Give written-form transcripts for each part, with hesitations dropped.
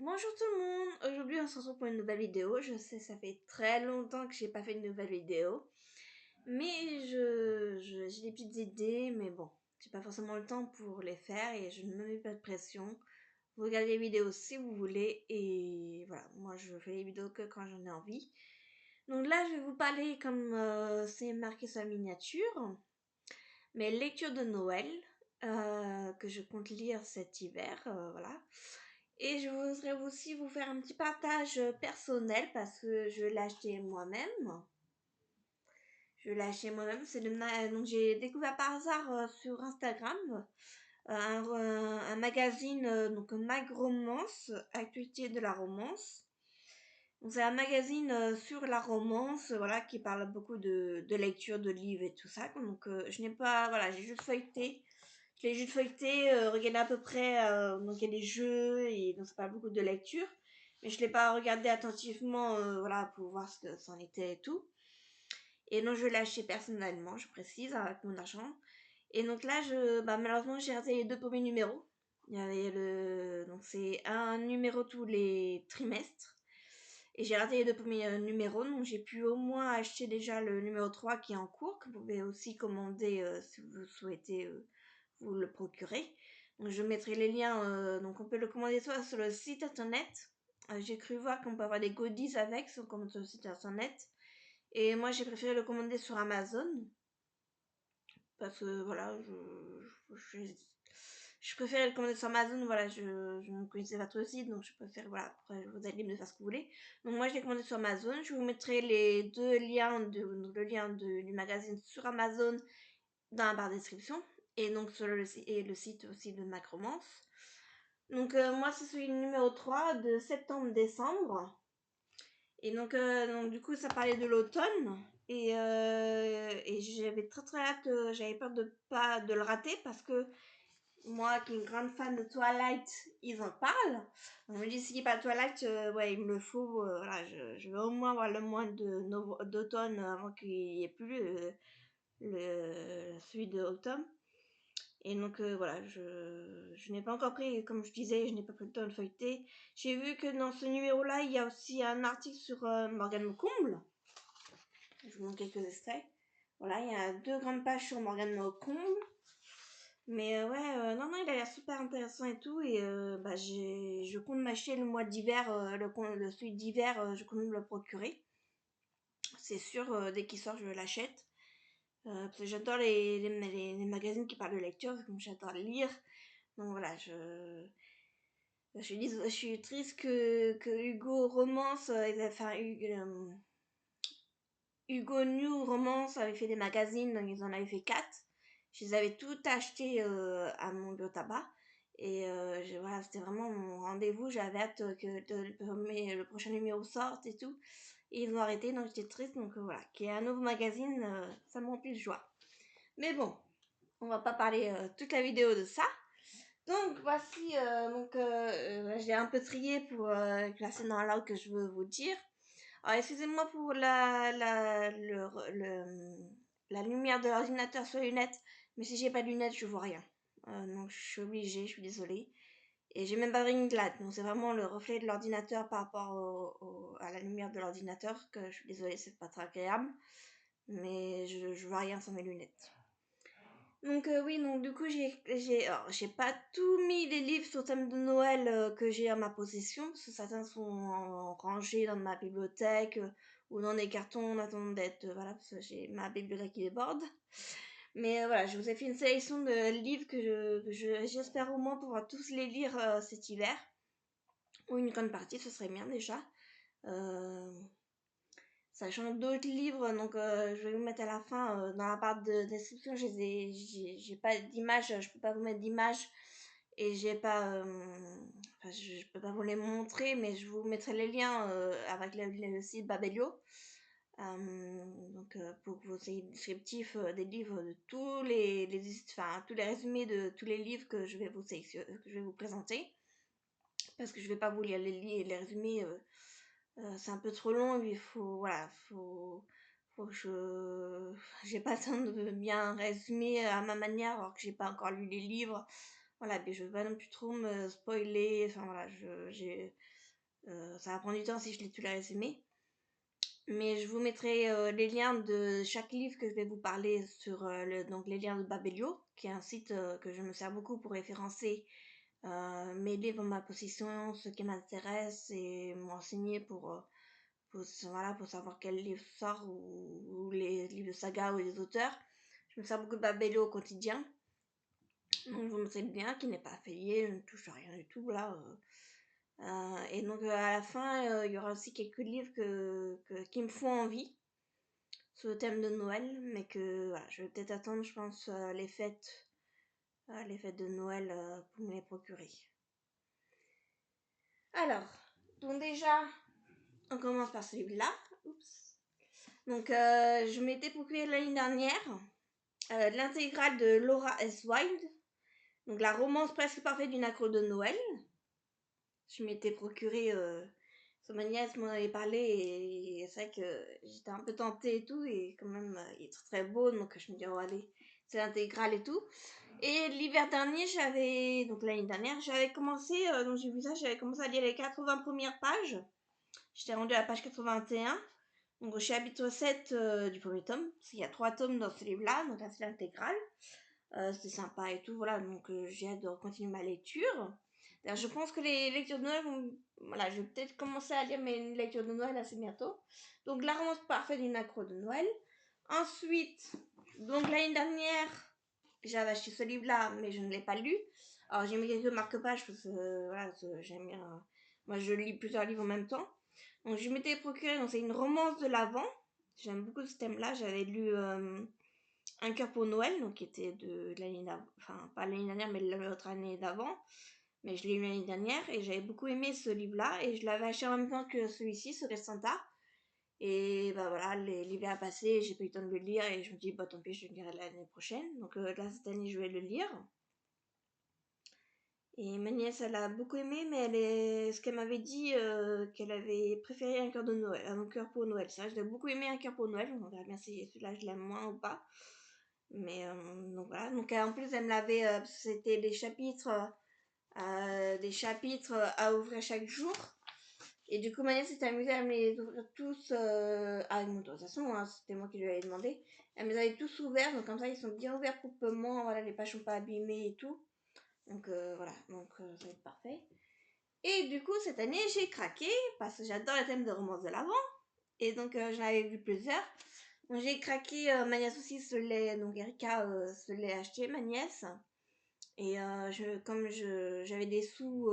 Bonjour tout le monde, aujourd'hui on se retrouve pour une nouvelle vidéo. Je sais, ça fait très longtemps que j'ai pas fait une nouvelle vidéo, mais j'ai des petites idées, mais bon, j'ai pas forcément le temps pour les faire et je ne me mets pas de pression. Vous regardez les vidéos si vous voulez et voilà, moi je fais les vidéos que quand j'en ai envie. Donc là je vais vous parler comme c'est marqué sur la miniature, mes lectures de Noël que je compte lire cet hiver, voilà. Et je voudrais aussi vous faire un petit partage personnel parce que je l'ai acheté moi-même. C'est donc j'ai découvert par hasard sur Instagram un magazine donc Mag Romance, actualité de la romance. Donc c'est un magazine sur la romance, voilà, qui parle beaucoup de lecture, de livres et tout ça. Donc je n'ai pas, voilà, j'ai juste feuilleté. Je l'ai juste feuilleté, regardé à peu près, donc il y a des jeux et donc ça parle beaucoup de lecture. Mais je l'ai pas regardé attentivement, voilà, pour voir ce que c'en était et tout. Et donc je l'ai acheté personnellement, je précise, avec mon argent. Et donc là, malheureusement, j'ai raté les deux premiers numéros. Il y avait donc c'est un numéro tous les trimestres. Et j'ai raté les deux premiers numéros, donc j'ai pu au moins acheter déjà le numéro 3 qui est en cours, que vous pouvez aussi commander si vous souhaitez vous le procurer. Donc je mettrai les liens, donc on peut le commander soit sur le site internet. J'ai cru voir qu'on peut avoir des goodies avec, si on commande sur le site internet. Et moi j'ai préféré le commander sur Amazon. Parce que voilà, je préfère le commander sur Amazon, voilà, je ne connaissais pas trop le site, donc je préfère, voilà, après vous allez me faire ce que vous voulez. Donc moi je l'ai commandé sur Amazon, je vous mettrai les deux liens, le lien du magazine sur Amazon dans la barre de description, et donc sur le site aussi de Macromance. Donc moi c'est celui numéro 3 de septembre-décembre. Et donc du coup ça parlait de l'automne et j'avais très très hâte, j'avais peur de pas de le rater parce que moi qui est une grande fan de Twilight, ils en parlent. On me dit s'il parle Twilight, ouais il me le faut, voilà, je veux au moins voir le mois d'automne avant qu'il y ait plus celui de octobre. Et donc voilà, je n'ai pas encore pris, comme je disais, je n'ai pas pris le temps de feuilleter. J'ai vu que dans ce numéro-là, il y a aussi un article sur Morgane Maucomble. Je vous montre quelques extraits. Voilà, il y a deux grandes pages sur Morgane Maucomble. Mais ouais, non, non, il a l'air super intéressant et tout. Et je compte m'acheter le mois d'hiver, celui d'hiver, je compte me le procurer. C'est sûr, dès qu'il sort, je l'achète. Parce que j'adore les magazines qui parlent de lecture, comme j'adore lire. Donc voilà, je suis triste que Hugo Romance, Hugo New Romance avait fait des magazines, donc ils en avaient fait 4. Je les avais tout achetés à mon bio tabac. Et voilà, c'était vraiment mon rendez-vous. J'avais hâte que le prochain numéro sorte et tout. Et ils ont arrêté, donc j'étais triste. Donc voilà, qu'il y ait un nouveau magazine, ça me remplit de joie. Mais bon, on va pas parler toute la vidéo de ça. Donc voici, j'ai un peu trié pour classer dans l'ordre que je veux vous dire. Alors excusez-moi pour la lumière de l'ordinateur sur les lunettes, mais si j'ai pas de lunettes, je vois rien. Donc je suis obligée, je suis désolée. Et j'ai même pas de ring light, donc c'est vraiment le reflet de l'ordinateur par rapport à la lumière de l'ordinateur que je suis désolée, c'est pas très agréable. Mais je vois rien sans mes lunettes. Donc oui, donc du coup alors, j'ai pas tout mis les livres sur thème de Noël que j'ai à ma possession, parce que certains sont rangés dans ma bibliothèque ou dans des cartons en attendant d'être voilà, parce que j'ai ma bibliothèque qui déborde. Mais voilà, je vous ai fait une sélection de livres j'espère au moins pouvoir tous les lire cet hiver, ou une grande partie, ce serait bien déjà. Euh, Sachant d'autres livres, donc je vais vous mettre à la fin dans la barre de description. J'ai pas d'image, je peux pas vous mettre d'image et j'ai pas, enfin, je peux pas vous les montrer, mais je vous mettrai les liens avec le site Babelio. Pour que vous ayez descriptif des livres de tous les résumés de tous les livres que je vais vous que je vais vous présenter, parce que je vais pas vous lire les résumés. C'est un peu trop long, il faut, voilà, faut que j'ai pas le temps de bien résumer à ma manière alors que j'ai pas encore lu les livres. Voilà, puis je veux pas non plus trop me spoiler, enfin voilà, ça va prendre du temps si je lis tous les résumés. Mais je vous mettrai les liens de chaque livre que je vais vous parler sur donc les liens de Babelio, qui est un site que je me sers beaucoup pour référencer mes livres, ma position, ce qui m'intéresse et m'enseigner voilà, pour savoir quel livre sort ou les livres de saga ou les auteurs. Je me sers beaucoup de Babelio au quotidien. Donc je vous mettrai le lien qui n'est pas affilié, je ne touche à rien du tout là. Et donc à la fin, il y aura aussi quelques livres qui me font envie sur le thème de Noël, mais que voilà, je vais peut-être attendre, je pense, les fêtes de Noël pour me les procurer. Alors, donc déjà, on commence par celui-là. Oups. Donc, je m'étais procuré l'année dernière l'intégrale de Laura S. Wilde, donc la romance presque parfaite d'une accro de Noël. Je m'étais procuré, ma nièce m'en avait parlé et c'est vrai que j'étais un peu tentée et tout, et quand même, il est très très beau, donc je me dis, oh allez, c'est l'intégrale et tout. Et l'hiver dernier, donc l'année dernière, j'avais commencé, donc j'ai vu ça, j'avais commencé à lire les 80 premières pages. J'étais rendue à la page 81. Donc, je suis chapitre 7 du premier tome. Parce qu'il y a 3 tomes dans ce livre-là, donc là, c'est l'intégrale. C'était sympa et tout, voilà. Donc, j'ai hâte de continuer ma lecture. D'ailleurs, je pense que les lectures de Noël vont. Voilà, je vais peut-être commencer à lire mes lectures de Noël assez bientôt. Donc, la romance parfaite d'une accro de Noël. Ensuite, donc l'année dernière, j'avais acheté ce livre-là, mais je ne l'ai pas lu. Alors, j'ai mis quelques marque-pages parce que voilà, j'aime bien. Moi, je lis plusieurs livres en même temps. Donc, je m'étais procuré, donc c'est une romance de l'Avent. J'aime beaucoup ce thème-là. J'avais lu Un cœur pour Noël, donc qui était de l'année d'avant. Enfin, pas l'année dernière, mais l'autre année d'avant. Mais je l'ai lu l'année dernière et j'avais beaucoup aimé ce livre-là. Et je l'avais acheté en même temps que celui-ci, ce Santa. Et bah voilà, l'hiver a passé, j'ai pas eu le temps de le lire et je me dis, bah tant pis, je le lirai l'année prochaine. Donc là, cette année, je vais le lire. Et ma nièce, elle a beaucoup aimé, mais ce qu'elle m'avait dit, qu'elle avait préféré Un cœur de Noël, Un cœur pour Noël. C'est vrai, j'ai beaucoup aimé Un cœur pour Noël. On verra bien si celui-là, je l'aime moins ou pas. Mais donc voilà. Donc en plus, elle me l'avait, c'était des chapitres à ouvrir chaque jour. Et du coup, ma nièce s'est amusée à me les ouvrir tous avec mon autorisation, hein, c'était moi qui lui avais demandé. Elle me les avait tous ouverts, donc comme ça, ils sont bien ouverts proprement. Voilà, les pages sont pas abîmées et tout. Donc voilà, donc ça va être parfait. Et du coup, cette année, j'ai craqué parce que j'adore le thème de romance de l'Avent. Et donc, j'en avais vu plusieurs. Donc, j'ai craqué, ma nièce aussi se l'est, donc Erika se l'est acheté, ma nièce. Et comme j'avais des sous,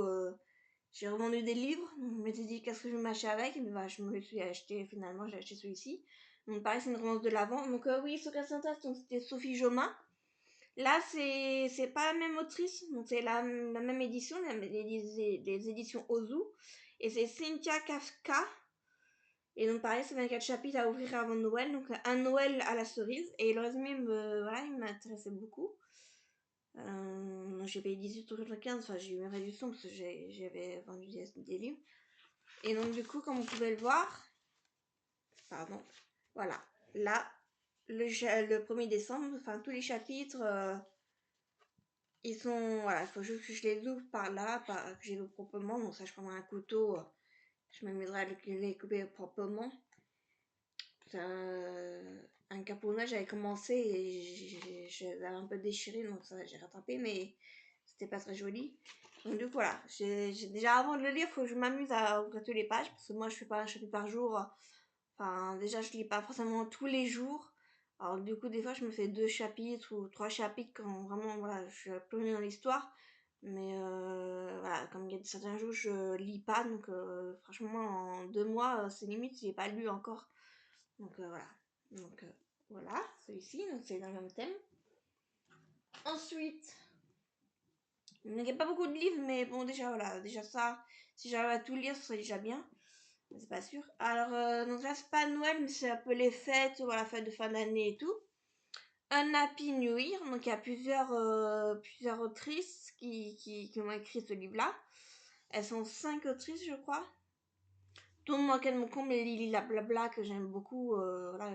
j'ai revendu des livres. Donc, je m'étais dit, qu'est-ce que je vais m'acheter avec? Et bah, je me le suis acheté, finalement, j'ai acheté celui-ci. Donc, pareil, c'est une romance de l'Avent. Donc, oui, Secret Santa, c'était Sophie Jomain. Là, c'est pas la même autrice, donc c'est la même édition, les éditions Ozu. Et c'est Cynthia Kafka. Et donc, pareil, c'est 24 chapitres à ouvrir avant Noël. Donc, un Noël à la cerise. Et le résumé, voilà, il m'intéressait beaucoup. J'ai payé 18,75 €. Enfin, j'ai eu une réduction parce que j'avais vendu des livres. Et donc, du coup, comme vous pouvez le voir, pardon, voilà. Là, le 1er décembre, enfin, tous les chapitres. Ils sont, voilà, il faut juste que je les ouvre par là, que je les ouvre proprement. Donc ça, je prendrai un couteau, je m'amuserai à les couper proprement. Un caponnage, j'avais commencé et j'avais un peu déchiré, donc ça, j'ai rattrapé, mais c'était pas très joli. Donc du coup, voilà, déjà avant de le lire, il faut que je m'amuse à ouvrir toutes les pages, parce que moi, je fais pas un chapitre par jour. Enfin, déjà, je lis pas forcément tous les jours. Alors, du coup, des fois, je me fais 2 chapitres ou 3 chapitres quand vraiment, voilà, je suis plongée dans l'histoire. Mais voilà, comme il y a certains jours, je lis pas. Donc, franchement, en 2 mois, c'est limite, j'ai pas lu encore. Donc, voilà. Donc, voilà, celui-ci, donc c'est dans le même thème. Ensuite, il n'y a pas beaucoup de livres, mais bon, déjà, voilà, déjà ça, si j'arrive à tout lire, ce serait déjà bien. C'est pas sûr. Alors, donc là, c'est pas Noël, mais c'est un peu les fêtes, voilà, fête de fin d'année et tout. Un Happy New Year, donc il y a plusieurs autrices qui ont écrit ce livre-là. Elles sont 5 autrices, je crois. Dont Morgane Moncombe et Lily la Blabla, que j'aime beaucoup. Voilà,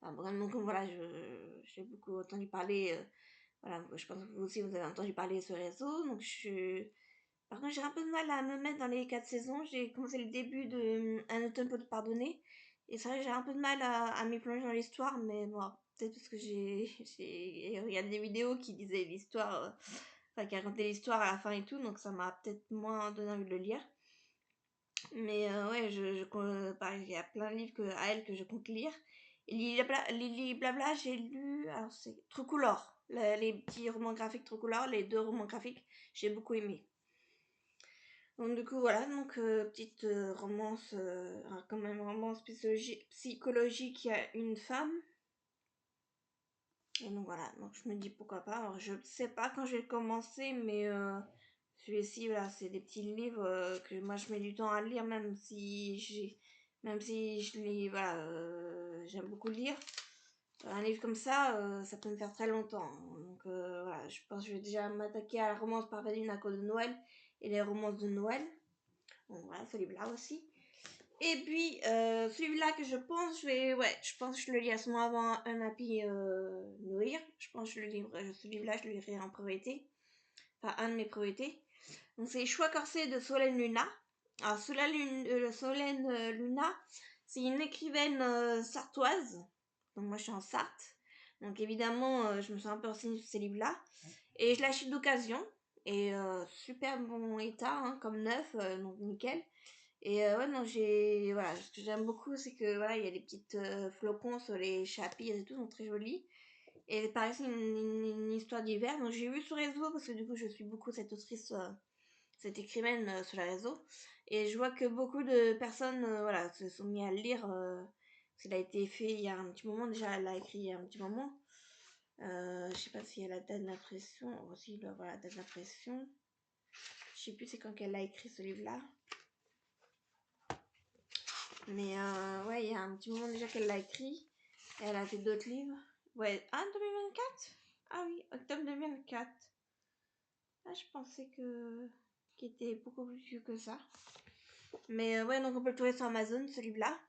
Morgane Moncombe, voilà, j'ai beaucoup entendu parler Voilà, je pense que vous aussi vous avez entendu parler sur les réseaux. Donc par contre, j'ai un peu de mal à me mettre dans les 4 saisons. J'ai commencé le début de Un automne peut te pardonner. Et c'est vrai que j'ai un peu de mal à m'y plonger dans l'histoire, mais bon, peut-être parce que j'ai regardé des vidéos qui disaient l'histoire, enfin qui racontaient l'histoire à la fin et tout, donc ça m'a peut-être moins donné envie de le lire. Mais ouais, pareil, il y a plein de livres à elle que je compte lire. Et Lily Blabla, j'ai lu, alors c'est Trucolore, les petits romans graphiques Trucolore, les 2 romans graphiques, j'ai beaucoup aimé. Donc du coup voilà, donc petite romance, quand même romance psychologique, il y a une femme. Et donc voilà, donc je me dis pourquoi pas. Alors je sais pas quand je vais commencer, mais celui-ci, voilà, c'est des petits livres que moi je mets du temps à lire, même si je lis, voilà, j'aime beaucoup lire. Un livre comme ça peut me faire très longtemps. Donc voilà, je pense que je vais déjà m'attaquer à la romance parfaite à cause de Noël et les romances de Noël. Donc voilà, ce livre-là aussi. Et puis celui-là que je pense, je pense que je le lis à ce moment avant un Happy New Year. Je pense que ce livre-là, je le lirai en priorité. Enfin, un de mes priorités. Donc c'est Choix corsés de Solène Luna. Alors Solène Luna, c'est une écrivaine sartoise. Donc moi je suis en Sarthe. Donc évidemment je me suis un peu renseignée sur ces livres-là. Et je l'achète d'occasion. Et super bon état, hein, comme neuf, donc nickel. Et ouais non voilà, ce que j'aime beaucoup c'est que voilà il y a des petites flocons sur les chapitres et tout, sont très jolis. Et pareil c'est une histoire d'hiver. Donc j'ai vu sur les réseaux parce que du coup je suis beaucoup cette autrice cette écrivaine sur les réseaux. Et je vois que beaucoup de personnes voilà, se sont mis à le lire. Ça a été fait il y a un petit moment déjà, elle l'a écrit il y a un petit moment. Je sais pas s'il y a la date d'impression. Aussi, voilà, la date d'impression. Je sais plus c'est quand qu'elle a écrit ce livre-là. Mais ouais, il y a un petit moment déjà qu'elle l'a écrit. Et elle a fait d'autres livres. Ouais, 2024. Ah oui, octobre 2024. Ah, je pensais qu'il était beaucoup plus vieux que ça. Mais ouais, donc on peut le trouver sur Amazon, ce livre-là.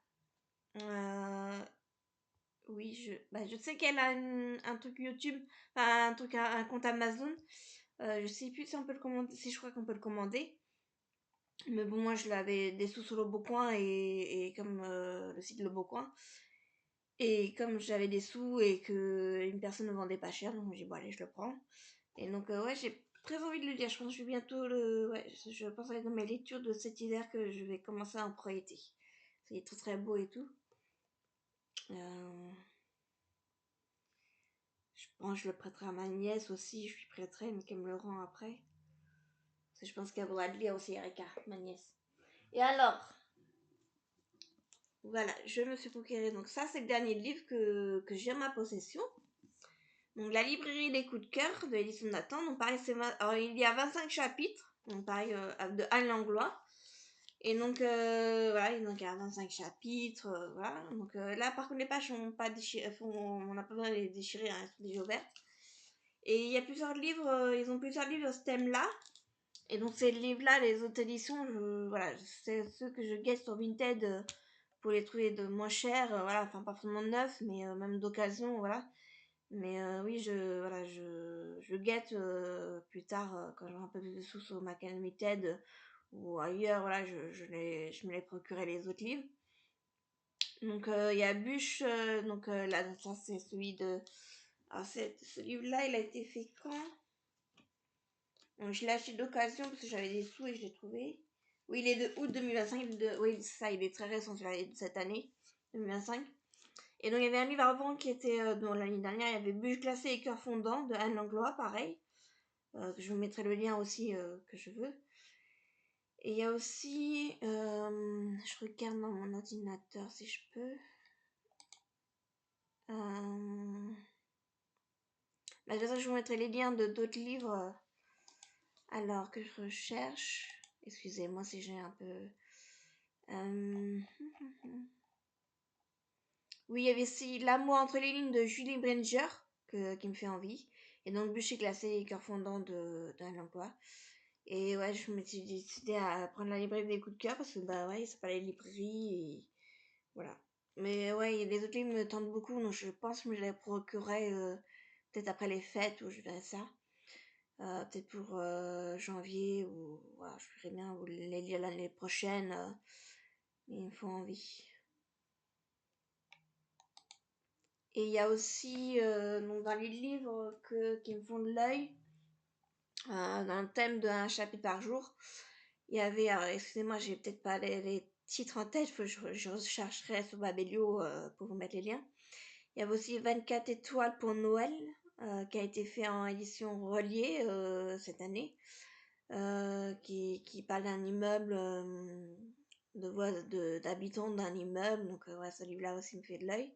Oui, je sais qu'elle a un truc YouTube, enfin, un compte Amazon. Je sais plus si on peut le commander, si je crois qu'on peut le commander. Mais bon, moi je l'avais des sous sur le Beaucoin et comme le site Le Beaucoin. Et comme j'avais des sous et que une personne ne vendait pas cher, donc j'ai dit bon allez, je le prends. Et donc ouais, j'ai très envie de le lire. Je pense que je vais bientôt je pense que dans mes lectures de cet hiver que je vais commencer à en projeter. C'est très très beau et tout. Euh, je pense que je le prêterai à ma nièce aussi, je lui prêterai, mais qu'elle me le rend après. Parce que je pense qu'elle voudra le lire aussi, Erika, ma nièce. Et alors, voilà, je me suis procuré. Donc ça, c'est le dernier livre que j'ai en ma possession. Donc la librairie des coups de cœur de l'édition Nathan. Donc pareil, alors, il y a 25 chapitres. Donc pareil, de Anne Langlois. Et donc voilà, donc il y a 25 chapitres. Voilà. Donc là, par contre, les pages sont pas déchirées. On n'a pas besoin de les déchirer, hein, elles sont déjà ouvertes. Et il y a plusieurs livres, ils ont plusieurs livres dans ce thème-là. Et donc ces livres-là, les autres éditions, voilà, c'est ceux que je guette sur Vinted pour les trouver de moins cher, voilà, enfin pas forcément neuf, mais même d'occasion, voilà. Mais oui, voilà, je guette plus tard quand j'aurai un peu plus de sous sur ma Vinted ou ailleurs, voilà, je me les procurerai les autres livres. Donc il y a Bûche, donc là, ça c'est celui de... Alors ce livre-là, il a été fait quand? Donc, je l'ai acheté d'occasion parce que j'avais des sous et je l'ai trouvé. Oui, il est de août 2025. Oui, ça, il est très récent, celui-là, il est de cette année, 2025. Et donc, il y avait un livre avant qui était, l'année dernière, il y avait Bûche glacée et cœur fondant de Anne Langlois, pareil. Que je vous mettrai le lien aussi que je veux. Et il y a aussi, je regarde dans mon ordinateur si je peux. De toute façon, je vous mettrai les liens de d'autres livres. Alors que je recherche. Excusez-moi si j'ai un peu. Oui, il y avait aussi L'amour entre les lignes de Julie Bringer qui me fait envie. Et donc Bûcher glacé et cœur fondant d'un emploi. Et ouais, je me suis décidée à prendre la librairie des coups de cœur parce que bah ouais, c'est pas la librairie et voilà. Mais ouais, les autres livres me tentent beaucoup, donc je pense que je les procurerai peut-être après les fêtes où je verrai ça. Peut-être pour janvier ou voilà, je verrai bien ou les lire l'année prochaine. Il me faut envie. Et il y a aussi donc dans les livres qui me font de l'œil, dans le thème d'un chapitre par jour, il y avait, alors excusez-moi, j'ai peut-être pas les titres en tête, faut que je rechercherai sur Babelio pour vous mettre les liens. Il y avait aussi 24 étoiles pour Noël, qui a été fait en édition reliée cette année, qui parle d'un immeuble, d'habitants d'un immeuble, donc ouais, ce livre-là aussi me fait de l'œil.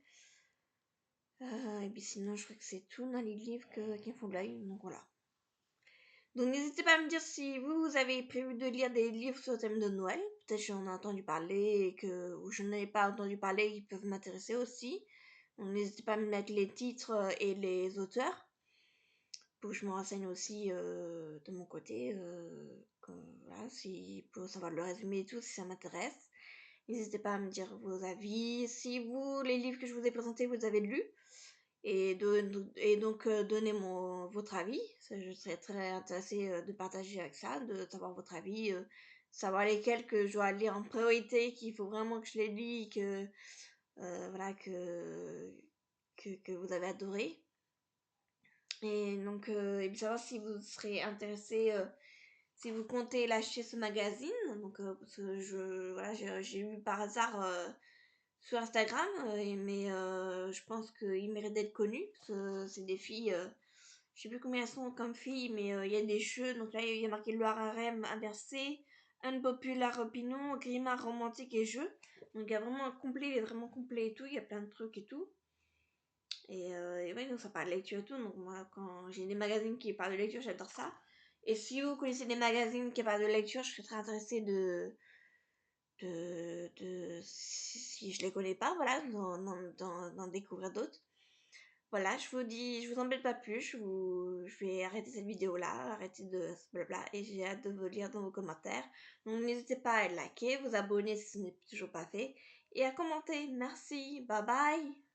Et puis sinon, je crois que c'est tout dans les livres qui me font de l'œil, donc voilà. Donc n'hésitez pas à me dire si vous avez prévu de lire des livres sur le thème de Noël. Peut-être que j'en ai entendu parler ou je n'en ai pas entendu parler, qui peuvent m'intéresser aussi. Donc n'hésitez pas à me mettre les titres et les auteurs pour que je me renseigne aussi de mon côté, voilà, pour savoir le résumé et tout, si ça m'intéresse. N'hésitez pas à me dire vos avis. Si vous, les livres que je vous ai présentés, vous avez lus, et donc donnez votre avis. Je serais très intéressée de partager avec ça, de savoir votre avis, savoir lesquels que je dois lire en priorité, qu'il faut vraiment que je les lis, voilà, que vous avez adoré. Et donc, et puis savoir si vous serez intéressé, si vous comptez lâcher ce magazine. Donc, parce que voilà, j'ai eu par hasard sur Instagram, mais je pense qu'il mérite d'être connu. C'est des filles, je sais plus combien elles sont comme filles, mais il y a des jeux. Donc là, il y a marqué Loire Harem inversé, Unpopular Opinion, Grima romantique et jeux. Donc il y a vraiment un complet, il est vraiment complet et tout. Il y a plein de trucs et tout. Et ouais, donc ça parle de lecture et tout. Donc moi, quand j'ai des magazines qui parlent de lecture, j'adore ça. Et si vous connaissez des magazines qui parlent de lecture, je serais très intéressée si je les connais pas, voilà, d'en découvrir d'autres. Voilà, je vous dis, je vous embête pas plus, je vais arrêter cette vidéo là, arrêter de ce blabla, et j'ai hâte de vous lire dans vos commentaires. Donc n'hésitez pas à liker, vous abonner si ce n'est toujours pas fait, et à commenter. Merci, bye bye.